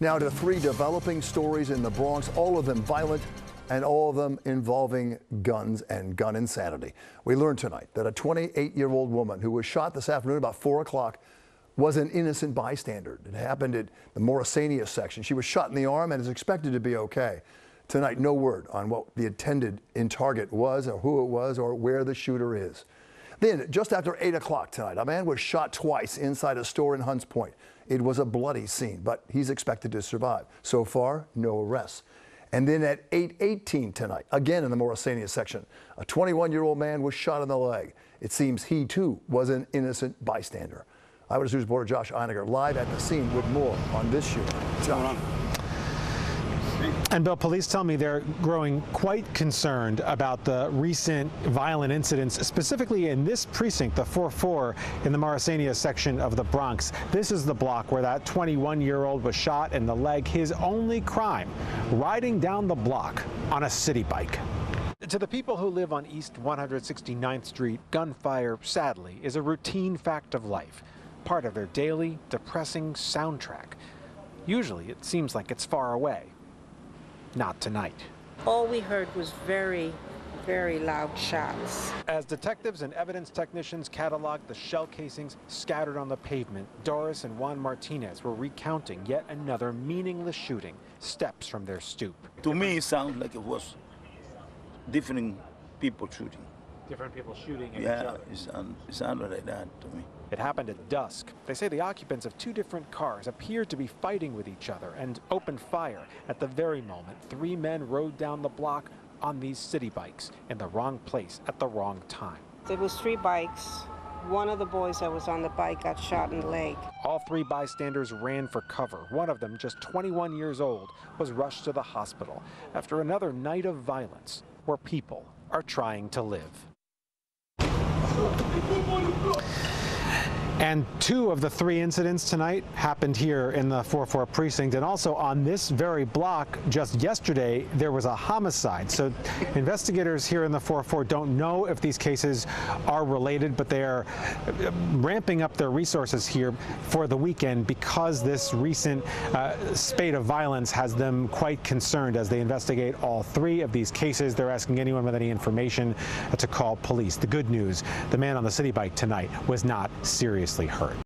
Now to three developing stories in the Bronx, all of them violent and all of them involving guns and gun insanity. We learned tonight that a 28-year-old woman who was shot this afternoon about 4 o'clock was an innocent bystander. It happened at the Morrisania section. She was shot in the arm and is expected to be okay. Tonight, no word on what the intended target was or who it was or where the shooter is. Then, just after 8 o'clock tonight, a man was shot twice inside a store in Hunts Point. It was a bloody scene, but he's expected to survive. So far, no arrests. And then at 8:18 tonight, again in the Morrisania section, a 21-year-old man was shot in the leg. It seems he, too, was an innocent bystander. Eyewitness News reporter Josh Einiger live at the scene with more on this shooting. Josh. And Bill, police tell me they're growing quite concerned about the recent violent incidents, specifically in this precinct, the 4-4 in the Morrisania section of the Bronx. This is the block where that 21-year-old was shot in the leg. His only crime, riding down the block on a city bike. To the people who live on East 169th Street, gunfire, sadly, is a routine fact of life, part of their daily, depressing soundtrack. Usually, it seems like it's far away. Not tonight. All we heard was very, very loud shots. As detectives and evidence technicians cataloged the shell casings scattered on the pavement, Doris and Juan Martinez were recounting yet another meaningless shooting, steps from their stoop. To me, it sounds like it was different people shooting. Different people shooting at each Yeah, other. it sounded like that to me. It happened at dusk. They say the occupants of two different cars appeared to be fighting with each other and opened fire. At the very moment, three men rode down the block on these city bikes in the wrong place at the wrong time. There was three bikes. One of the boys that was on the bike got shot in the leg. All three bystanders ran for cover. One of them, just 21 years old, was rushed to the hospital after another night of violence where people are trying to live. And two of the three incidents tonight happened here in the 4-4 precinct, and also on this very block just yesterday there was a homicide. So investigators here in the 4-4 don't know if these cases are related, but they are ramping up their resources here for the weekend because this recent spate of violence has them quite concerned as they investigate all three of these cases. They're asking anyone with any information to call police. The good news, the man on the city bike tonight was not seriously hurt.